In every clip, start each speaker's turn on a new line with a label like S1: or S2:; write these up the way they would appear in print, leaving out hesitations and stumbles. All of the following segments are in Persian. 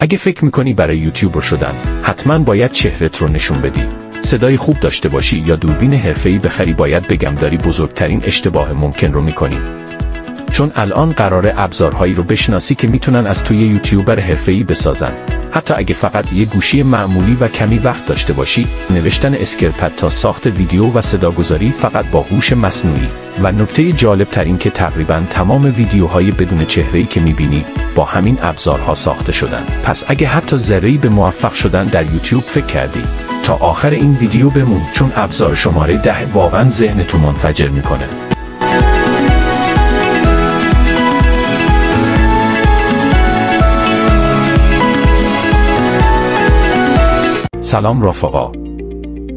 S1: اگه فکر میکنی برای یوتیوبر شدن حتما باید چهرت رو نشون بدی، صدای خوب داشته باشی یا دوربین حرفه‌ای بخری، باید بگم داری بزرگترین اشتباه ممکن رو میکنی. چون الان قراره ابزارهایی رو بشناسی که میتونن از توی یوتیوبر حرفه‌ای بسازن. حتی اگه فقط یه گوشی معمولی و کمی وقت داشته باشی، نوشتن اسکرپت تا ساخت ویدیو و صداگذاری فقط با هوش مصنوعی. و نکته جالب تر این که تقریباً تمام ویدیوهای بدون چهره‌ای که میبینی با همین ابزارها ساخته شدن. پس اگه حتی ذره‌ای به موفق شدن در یوتیوب فکر کردی، تا آخر این ویدیو بمون، چون ابزار شماره 10 واقعاً ذهنتو منفجر میکنه. سلام رفقا.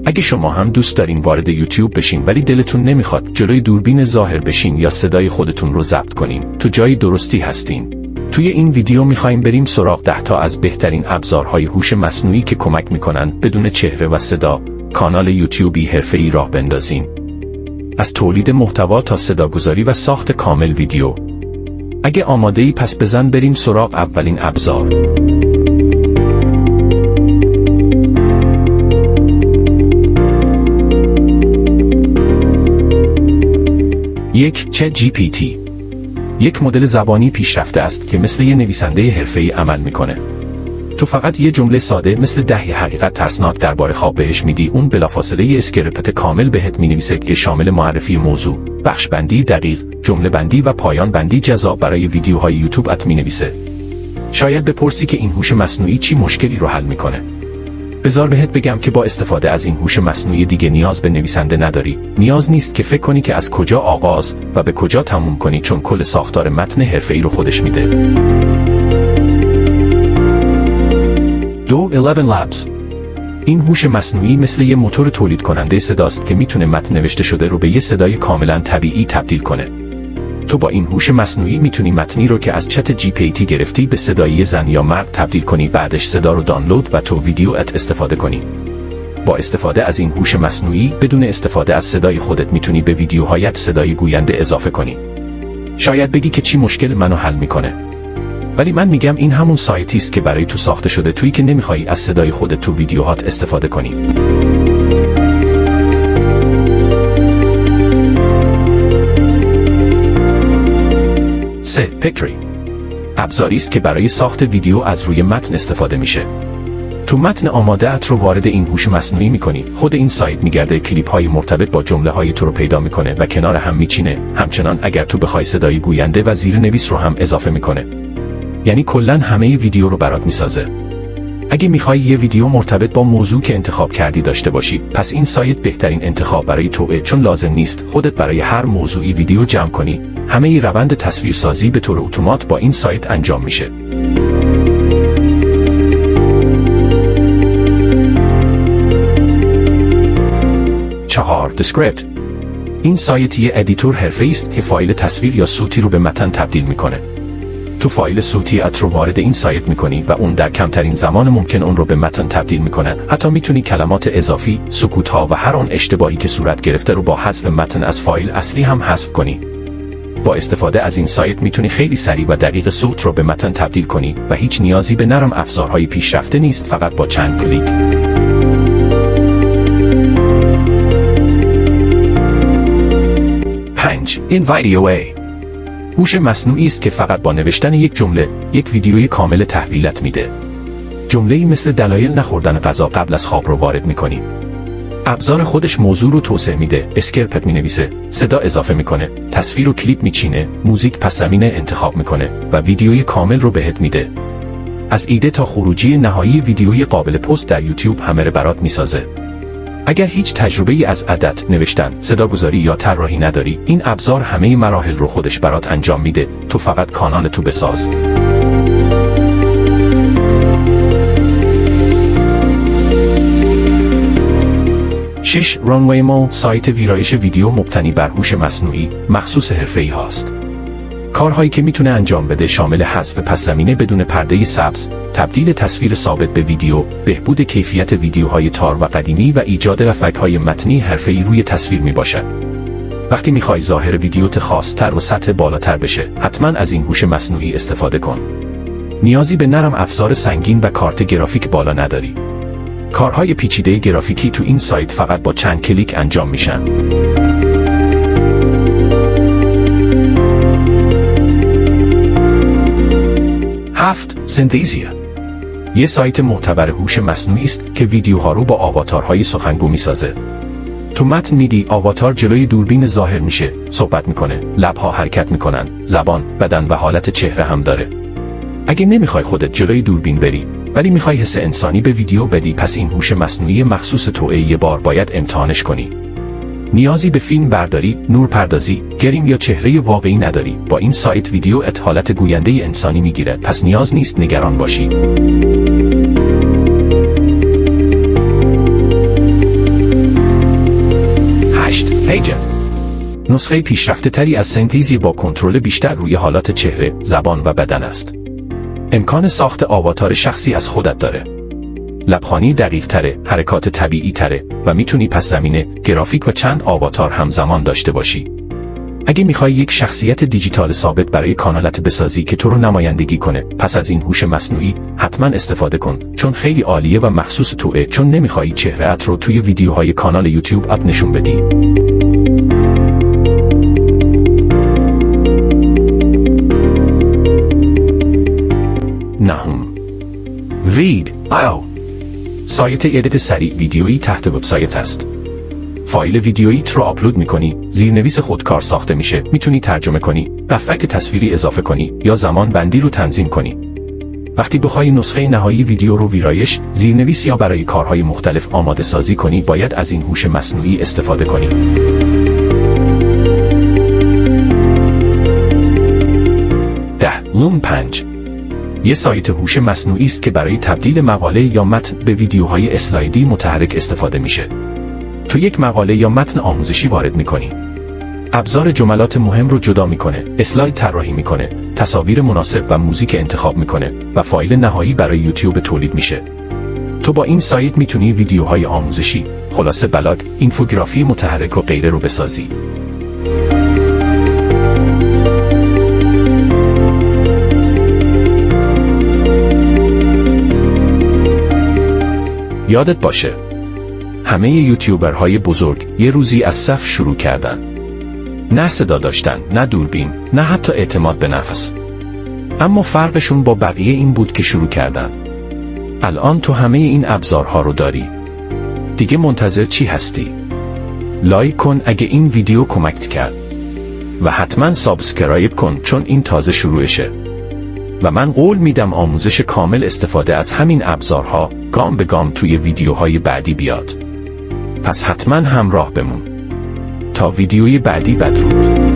S1: اگه شما هم دوست دارین وارد یوتیوب بشین ولی دلتون نمیخواد جلوی دوربین ظاهر بشین یا صدای خودتون رو ضبط کنین، تو جای درستی هستین. توی این ویدیو میخوایم بریم سراغ 10 تا از بهترین ابزارهای هوش مصنوعی که کمک میکنن بدون چهره و صدا کانال یوتیوبی حرفه‌ای راه بندازین. از تولید محتوا تا صداگذاری و ساخت کامل ویدیو. اگه آماده‌ای پس بزن بریم سراغ اولین ابزار. یک چت جی پی تی. یک مدل زبانی پیشرفته است که مثل یه نویسنده حرفه‌ای عمل میکنه. تو فقط یه جمله ساده مثل 10 حقیقت ترسناک درباره خواب بهش میدی، اون بلافاصله یه اسکرپت کامل بهت مینویسه که شامل معرفی موضوع، بخش بندی دقیق، جمله بندی و پایان بندی جذاب برای ویدیوهای یوتیوب ات مینویسه. شاید بپرسی که این هوش مصنوعی چی مشکلی رو حل میکنه؟ بذار بهت بگم که با استفاده از این هوش مصنوعی دیگه نیاز به نویسنده نداری. نیاز نیست که فکر کنی که از کجا آغاز و به کجا تموم کنی، چون کل ساختار متن حرفه‌ای رو خودش میده. 11 Labs. این هوش مصنوعی مثل یه موتور تولید کننده صداست که میتونه متن نوشته شده رو به یه صدای کاملا طبیعی تبدیل کنه. تو با این هوش مصنوعی میتونی متنی رو که از چت جی پی تی گرفتی به صدای زن یا مرد تبدیل کنی، بعدش صدا رو دانلود و تو ویدیوت استفاده کنی. با استفاده از این هوش مصنوعی بدون استفاده از صدای خودت میتونی به ویدیوهایت صدای گوینده اضافه کنی. شاید بگی که چی مشکل منو حل میکنه؟ ولی من میگم این همون سایتی است که برای تو ساخته شده، تویی که نمیخوای از صدای خودت تو ویدیوهات استفاده کنی. پیکری. ابزاری است که برای ساخت ویدیو از روی متن استفاده میشه. تو متن آماده ات رو وارد این هوش مصنوعی میکنی، خود این سایت میگرده کلیپ های مرتبط با جمله های تو رو پیدا میکنه و کنار هم میچینه. همچنان اگر تو بخوای صدای گوینده و زیر نویس رو هم اضافه میکنه. یعنی کلا همه ویدیو رو برات میسازه. اگه میخوای یه ویدیو مرتبط با موضوع که انتخاب کردی داشته باشی، پس این سایت بهترین انتخاب برای توئه، چون لازم نیست خودت برای هر موضوعی ویدیو جمع کنی. همه روند تصویرسازی به طور اتومات با این سایت انجام میشه. Descript. این سایت یه ادیتور حرفه‌ای است که فایل تصویر یا صوتی رو به متن تبدیل میکنه. تو فایل صوتی ات رو وارد این سایت میکنی و اون در کمترین زمان ممکن اون رو به متن تبدیل میکنه. حتی میتونی کلمات اضافی، سکوت‌ها و هر اون اشتباهی که صورت گرفته رو با حذف متن از فایل اصلی هم حذف کنی. با استفاده از این سایت میتونی خیلی سریع و دقیق صوت رو به متن تبدیل کنی و هیچ نیازی به نرم افزارهای پیشرفته نیست، فقط با چند کلیک. 5 InVideo. هوش مصنوعی است که فقط با نوشتن یک جمله، یک ویدیوی کامل تحویلت میده. جمله‌ای مثل دلایل نخوردن غذا قبل از خواب رو وارد میکنی. ابزار خودش موضوع رو توسعه میده، اسکرپت مینویسه، صدا اضافه میکنه، تصویر و کلیپ میچینه، موزیک پس زمینه انتخاب میکنه و ویدیوی کامل رو بهت میده. از ایده تا خروجی نهایی ویدیوی قابل پست در یوتیوب همه رو برات میسازه. اگر هیچ تجربه‌ای از عدد، نوشتن، صداگذاری یا طراحی نداری، این ابزار همه مراحل رو خودش برات انجام میده. تو فقط کانال تو بساز. 6 Runwaymo. سایت ویرایش ویدیو مبتنی بر هوش مصنوعی، مخصوص حرفه‌ای هاست. کارهایی که میتونه انجام بده شامل حذف پس‌زمینه بدون پرده سبز، تبدیل تصویر ثابت به ویدیو، بهبود کیفیت ویدیوهای تار و قدیمی و ایجاد افکت‌های متنی حرفه‌ای روی تصویر میباشد. وقتی میخوای ظاهر ویدیوت خاص‌تر و سطح بالاتر بشه، حتما از این هوش مصنوعی استفاده کن. نیازی به نرم افزار سنگین و کارت گرافیک بالا نداری. کارهای پیچیده گرافیکی تو این سایت فقط با چند کلیک انجام میشن. 7. سنتزیا. یه سایت معتبر هوش مصنوعی است که ویدیوها رو با آواتارهای سخنگو میسازه. تو متن میدی آواتار جلوی دوربین ظاهر میشه، صحبت میکنه، لبها حرکت میکنن، زبان، بدن و حالت چهره هم داره. اگه نمیخوای خودت جلوی دوربین بری، ولی میخوای حس انسانی به ویدیو بدی، پس این هوش مصنوعی مخصوص توئه یه بار باید امتحانش کنی. نیازی به فیلم برداری، نورپردازی، گریم یا چهره واقعی نداری. با این سایت ویدیو حالت گوینده انسانی میگیره، پس نیاز نیست نگران باشی. 8. پیجر. نسخه پیشرفته تری از سنتزیا با کنترل بیشتر روی حالات چهره، زبان و بدن است. امکان ساخت آواتار شخصی از خودت داره. لبخانی دقیق تره، حرکات طبیعی تره و میتونی پس زمینه، گرافیک و چند آواتار همزمان داشته باشی. اگه میخوای یک شخصیت دیجیتال ثابت برای کانالت بسازی که تو رو نمایندگی کنه، پس از این هوش مصنوعی حتما استفاده کن، چون خیلی عالیه و مخصوص توئه، چون نمیخوای چهره‌ات رو توی ویدیوهای کانال یوتیوب اپ نشون بدی. 9. Vidyo. سایت ادیت سریع ویدیویی تحت وبسایت است. فایل ویدیوییت رو آپلود میکنی، زیرنویس خودکار ساخته میشه، میتونی ترجمه کنی، افکت تصویری اضافه کنی یا زمان بندی رو تنظیم کنی. وقتی بخوای نسخه نهایی ویدیو رو ویرایش، زیرنویس یا برای کارهای مختلف آماده سازی کنی، باید از این هوش مصنوعی استفاده کنی. 10. لوم5. یه سایت هوش مصنوعی است که برای تبدیل مقاله یا متن به ویدیوهای اسلایدی متحرک استفاده میشه. تو یک مقاله یا متن آموزشی وارد میکنی. ابزار جملات مهم رو جدا میکنه، اسلاید طراحی میکنه، تصاویر مناسب و موزیک انتخاب میکنه و فایل نهایی برای یوتیوب تولید میشه. تو با این سایت میتونی ویدیوهای آموزشی، خلاصه بلاگ، اینفوگرافی متحرک و غیره رو بسازی. یادت باشه، همه یوتیوبرهای بزرگ یه روزی از صفر شروع کردن. نه صدا داشتن، نه دوربین، نه حتی اعتماد به نفس. اما فرقشون با بقیه این بود که شروع کردن. الان تو همه این ابزارها رو داری. دیگه منتظر چی هستی؟ لایک کن اگه این ویدیو کمکت کرد. و حتما سابسکرایب کن، چون این تازه شروعشه. و من قول میدم آموزش کامل استفاده از همین ابزارها گام به گام توی ویدیوهای بعدی بیاد. پس حتما همراه بمون. تا ویدیوی بعدی، بدرود.